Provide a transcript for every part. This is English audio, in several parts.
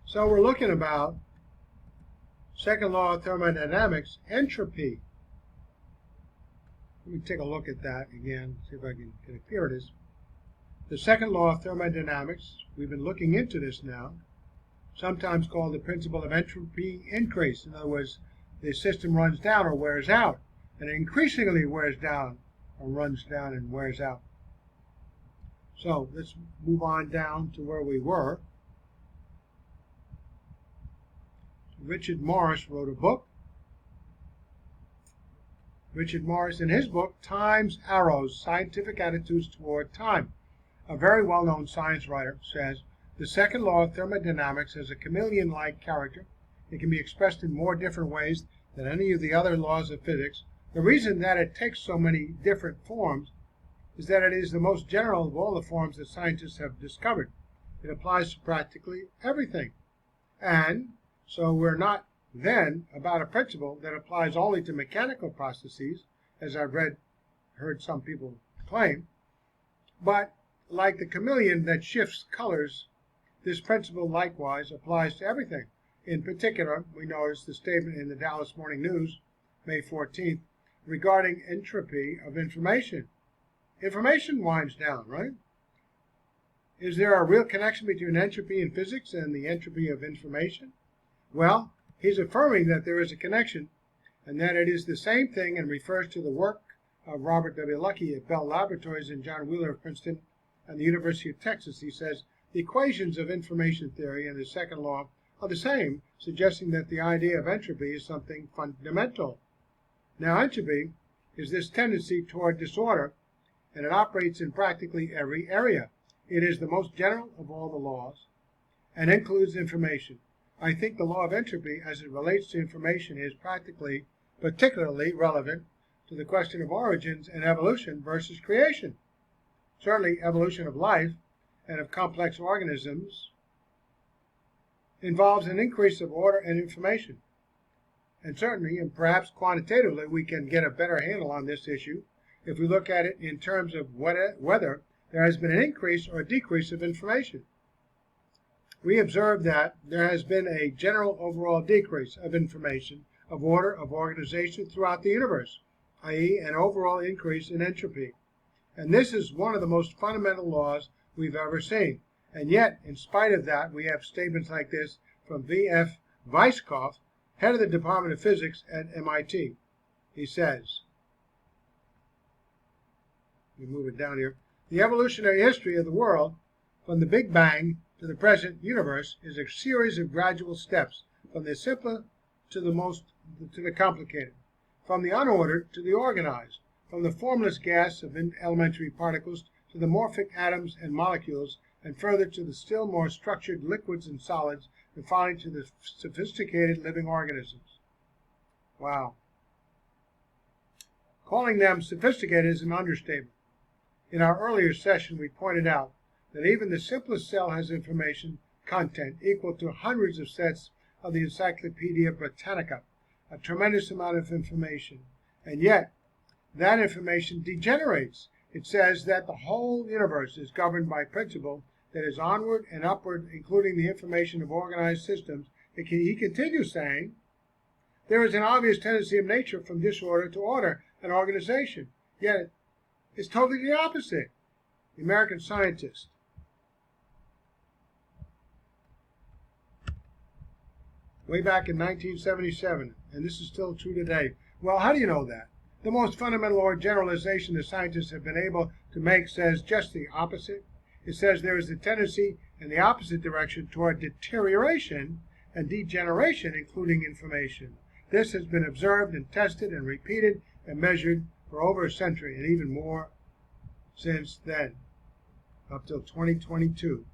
So we're looking about second law of thermodynamics, entropy. Let me take a look at that again, see if I can get it. Here it is. The second law of thermodynamics, we've been looking into this now, sometimes called the principle of entropy increase. In other words, the system runs down or wears out, and it increasingly wears down or runs down and wears out. So let's move on down to where we were. Richard Morris wrote a book. Richard Morris, in his book, Time's Arrows, Scientific Attitudes Toward Time, a very well-known science writer, says, the second law of thermodynamics has a chameleon-like character. It can be expressed in more different ways than any of the other laws of physics. The reason that it takes so many different forms is that it is the most general of all the forms that scientists have discovered. It applies to practically everything. And so we're not then about a principle that applies only to mechanical processes, as I've heard some people claim, but like the chameleon that shifts colors, this principle likewise applies to everything. In particular, we notice the statement in the Dallas Morning News, May 14th, regarding entropy of information. Information winds down, right? Is there a real connection between entropy in physics and the entropy of information? Well, he's affirming that there is a connection and that it is the same thing, and refers to the work of Robert W. Luckey at Bell Laboratories and John Wheeler of Princeton and the University of Texas. He says the equations of information theory and the second law are the same, suggesting that the idea of entropy is something fundamental. Now, entropy is this tendency toward disorder, and it operates in practically every area. It is the most general of all the laws and includes information. I think the law of entropy, as it relates to information, is particularly relevant to the question of origins and evolution versus creation. Certainly, evolution of life and of complex organisms involves an increase of order and information. And certainly, and perhaps quantitatively, we can get a better handle on this issue if we look at it in terms of whether there has been an increase or a decrease of information. We observe that there has been a general overall decrease of information, of order, of organization throughout the universe, i.e. an overall increase in entropy. And this is one of the most fundamental laws we've ever seen. And yet, in spite of that, we have statements like this from V.F. Weisskopf, head of the Department of Physics at MIT. He says, we move it down here, the evolutionary history of the world from the Big Bang to the present universe is a series of gradual steps from the simpler to the complicated, from the unordered to the organized, from the formless gas of elementary particles to the morphic atoms and molecules, and further to the still more structured liquids and solids, and finally to the sophisticated living organisms. Wow. Calling them sophisticated is an understatement. In our earlier session, we pointed out that even the simplest cell has information content equal to hundreds of sets of the Encyclopedia Britannica, a tremendous amount of information. And yet, that information degenerates. It says that the whole universe is governed by principle that is onward and upward, including the information of organized systems. He continues saying, there is an obvious tendency of nature from disorder to order and organization. Yet, it's totally the opposite. The American scientist, way back in 1977, and this is still true today. Well, how do you know that? The most fundamental or generalization the scientists have been able to make says just the opposite. It says there is a tendency in the opposite direction toward deterioration and degeneration, including information. This has been observed and tested and repeated and measured for over a century, and even more since then, up till 2022.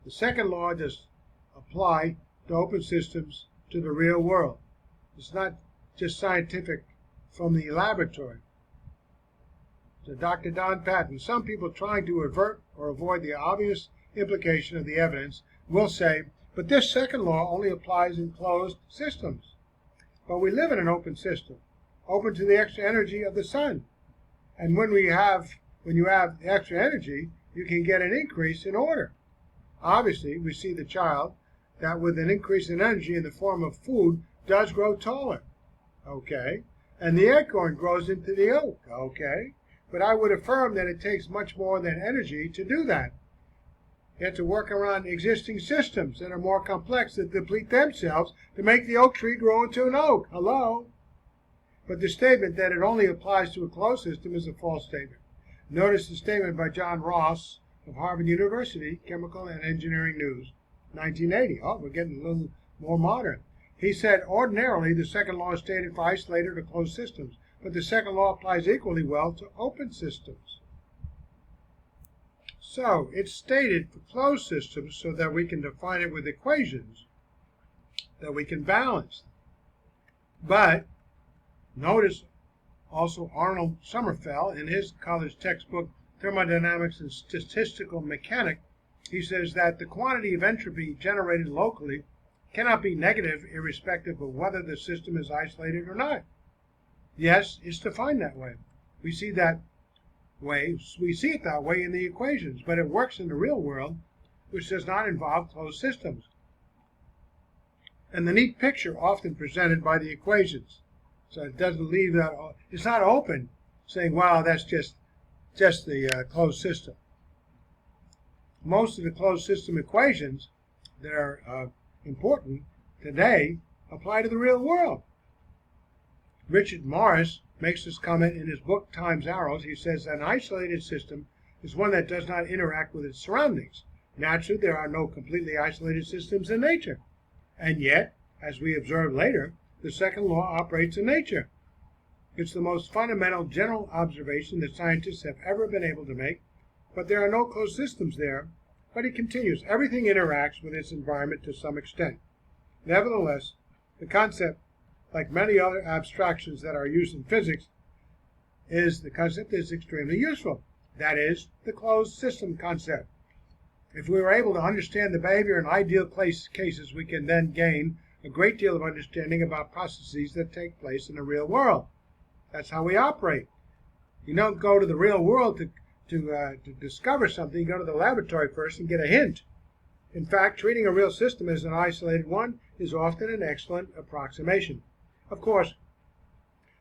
The second law does apply to open systems to the real world. It's not just scientific from the laboratory. So Dr. Don Patton, some people trying to avert or avoid the obvious implication of the evidence will say, but this second law only applies in closed systems. But we live in an open system, open to the extra energy of the sun. And when you have extra energy, you can get an increase in order. Obviously, we see the child that with an increase in energy in the form of food does grow taller. Okay. And the acorn grows into the oak. Okay. But I would affirm that it takes much more than energy to do that. You have to work around existing systems that are more complex that deplete themselves to make the oak tree grow into an oak. Hello? But the statement that it only applies to a closed system is a false statement. Notice the statement by John Ross of Harvard University, Chemical and Engineering News, 1980. Oh, we're getting a little more modern. He said, ordinarily, the second law is stated for isolated or closed systems, but the second law applies equally well to open systems. So, it's stated for closed systems so that we can define it with equations that we can balance. But, notice also Arnold Sommerfeld, in his college textbook, Thermodynamics and Statistical Mechanics, he says that the quantity of entropy generated locally cannot be negative irrespective of whether the system is isolated or not. Yes, it's defined that way. We see it that way in the equations, but it works in the real world, which does not involve closed systems. And the neat picture often presented by the equations. So it doesn't leave that, it's not open, saying, wow, that's just the closed system. Most of the closed system equations that are important today apply to the real world. Richard Morris makes this comment in his book, Time's Arrows. He says an isolated system is one that does not interact with its surroundings. Naturally, there are no completely isolated systems in nature. And yet, as we observe later, the second law operates in nature. It's the most fundamental general observation that scientists have ever been able to make, but there are no closed systems there. But he continues, everything interacts with its environment to some extent. Nevertheless, the concept, like many other abstractions that are used in physics, is extremely useful. That is, the closed system concept. If we were able to understand the behavior in ideal cases, we can then gain a great deal of understanding about processes that take place in the real world. That's how we operate. You don't go to the real world to discover something. You go to the laboratory first and get a hint. In fact, treating a real system as an isolated one is often an excellent approximation. Of course,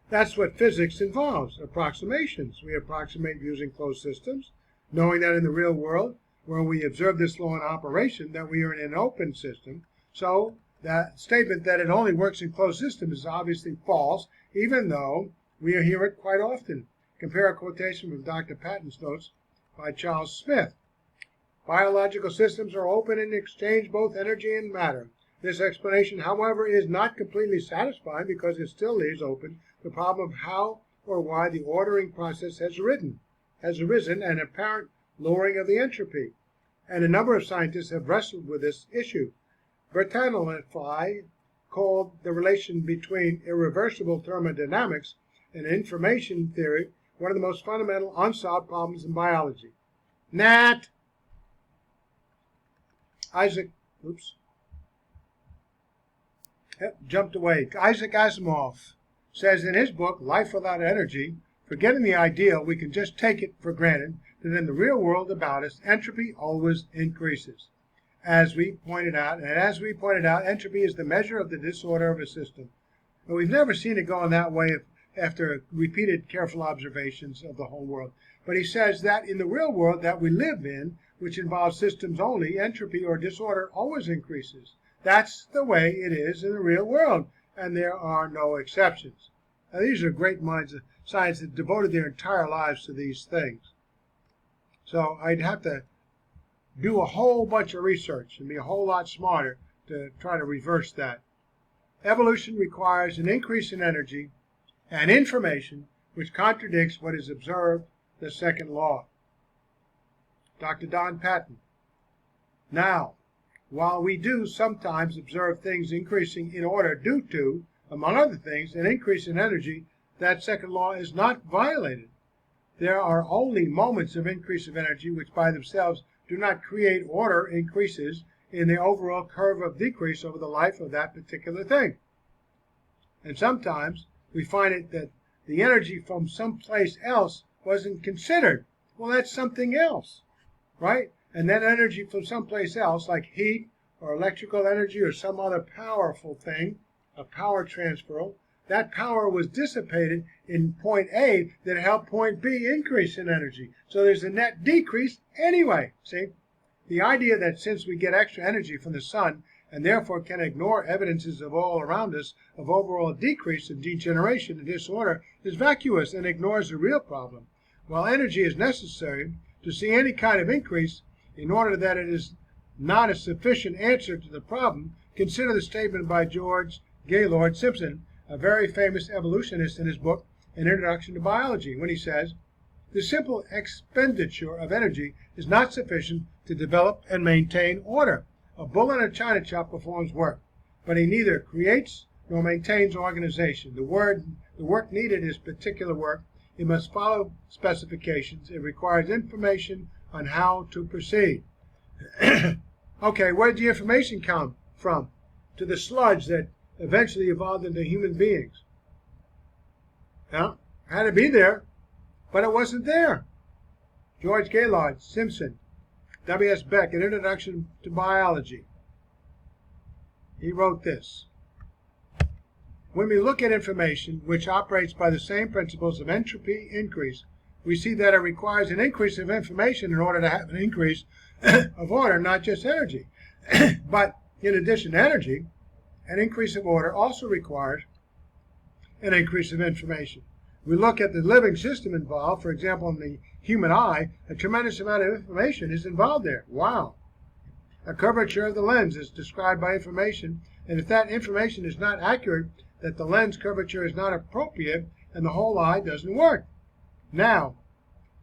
that's what physics involves, approximations. We approximate using closed systems, knowing that in the real world, where we observe this law in operation, that we are in an open system. So that statement that it only works in closed systems is obviously false, even though we hear it quite often. Compare a quotation from Dr. Patton's notes by Charles Smith. Biological systems are open and exchange both energy and matter. This explanation, however, is not completely satisfying because it still leaves open the problem of how or why the ordering process has arisen and apparent lowering of the entropy. And a number of scientists have wrestled with this issue. Bertalanffy called the relation between irreversible thermodynamics and information theory one of the most fundamental unsolved problems in biology. Isaac Asimov says in his book, Life Without Energy, forgetting the ideal, we can just take it for granted that in the real world about us, entropy always increases. As we pointed out, entropy is the measure of the disorder of a system. But we've never seen it going that way after repeated careful observations of the whole world. But he says that in the real world that we live in, which involves systems only, entropy or disorder always increases. That's the way it is in the real world, and there are no exceptions. Now, these are great minds of science that devoted their entire lives to these things. So I'd have to do a whole bunch of research and be a whole lot smarter to try to reverse that. Evolution requires an increase in energy and information which contradicts what is observed, the second law. Dr. Don Patton. Now, while we do sometimes observe things increasing in order due to, among other things, an increase in energy, that second law is not violated. There are only moments of increase of energy which by themselves do not create order increases in the overall curve of decrease over the life of that particular thing. And sometimes we find it that the energy from someplace else wasn't considered. Well, that's something else, right? and then energy from someplace else, like heat or electrical energy or some other powerful thing, a power transfer, that power was dissipated in point A that helped point B increase in energy. So there's a net decrease anyway, see? The idea that since we get extra energy from the sun and therefore can ignore evidences of all around us of overall decrease and degeneration and disorder is vacuous and ignores the real problem. While energy is necessary to see any kind of increase, in order that it is not a sufficient answer to the problem, consider the statement by George Gaylord Simpson, a very famous evolutionist, in his book, An Introduction to Biology, when he says, "The simple expenditure of energy is not sufficient to develop and maintain order. A bull in a china shop performs work, but he neither creates nor maintains organization. The work needed is particular work. It must follow specifications. It requires information on how to proceed." Okay, where did the information come from to the sludge that eventually evolved into human beings? Well, it had to be there, but it wasn't there. George Gaylord Simpson, W.S. Beck, An Introduction to Biology. He wrote this: "When we look at information which operates by the same principles of entropy increase, we see that it requires an increase of information in order to have an increase of order, not just energy. But in addition to energy, an increase of order also requires an increase of information. We look at the living system involved, for example, in the human eye, a tremendous amount of information is involved there. Wow. A curvature of the lens is described by information, and if that information is not accurate, that the lens curvature is not appropriate, and the whole eye doesn't work. Now,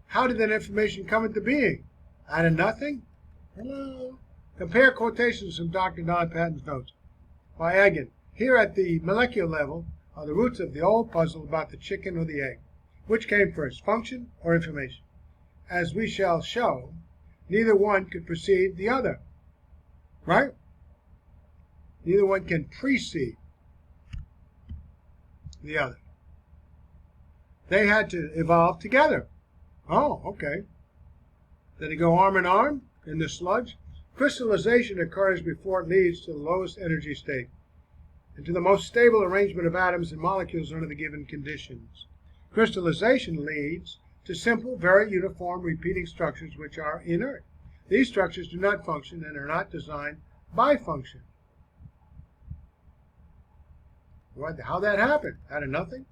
how did that information come into being? Out of nothing? Well, compare quotations from Dr. Don Patton's notes by Egan. Here at the molecular level are the roots of the old puzzle about the chicken or the egg. Which came first, function or information? As we shall show, neither one could precede the other. Right? Neither one can precede the other. They had to evolve together. Oh, okay. Did they go arm in arm in the sludge? Crystallization occurs before it leads to the lowest energy state and to the most stable arrangement of atoms and molecules under the given conditions. Crystallization leads to simple, very uniform repeating structures which are inert. These structures do not function and are not designed by function. How that happened? Out of nothing?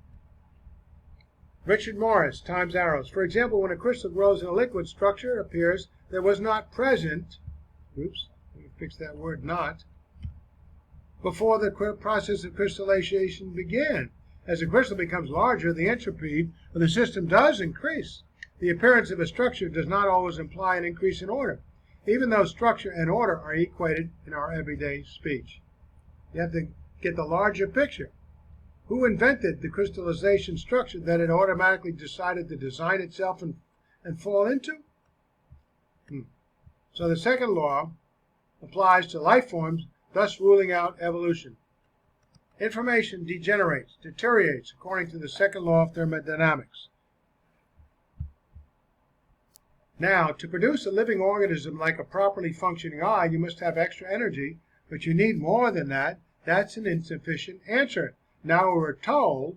Richard Morris, Times Arrows. For example, when a crystal grows in a liquid, structure appears that was not present, oops, let me fix that word not, before the process of crystallization began. As the crystal becomes larger, the entropy of the system does increase. The appearance of a structure does not always imply an increase in order, even though structure and order are equated in our everyday speech. You have to get the larger picture. Who invented the crystallization structure that it automatically decided to design itself and fall into? So the second law applies to life forms, thus ruling out evolution. Information degenerates, deteriorates, according to the second law of thermodynamics. Now, to produce a living organism like a properly functioning eye, you must have extra energy, but you need more than that. That's an insufficient answer. Now we're told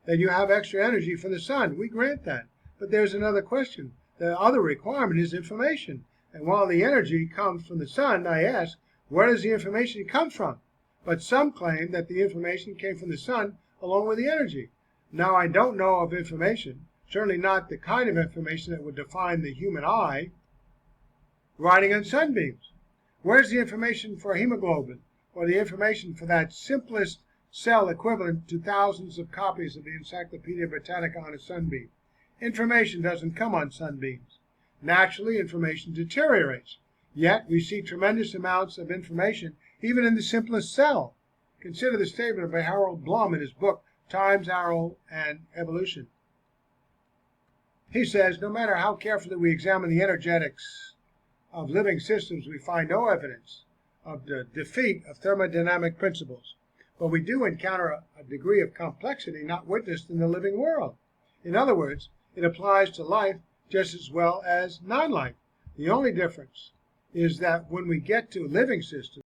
that you have extra energy from the sun. We grant that. But there's another question. The other requirement is information. And while the energy comes from the sun, I ask, where does the information come from? But some claim that the information came from the sun along with the energy. Now I don't know of information, certainly not the kind of information that would define the human eye, riding on sunbeams. Where's the information for hemoglobin, or the information for that simplest cell equivalent to thousands of copies of the Encyclopedia Britannica on a sunbeam? Information doesn't come on sunbeams. Naturally, information deteriorates. Yet, we see tremendous amounts of information even in the simplest cell. Consider the statement by Harold Blum in his book, Times, Arrow, and Evolution. He says, no matter how carefully we examine the energetics of living systems, we find no evidence of the defeat of thermodynamic principles. But we do encounter a degree of complexity not witnessed in the living world. In other words, it applies to life just as well as non-life. The only difference is that when we get to living systems,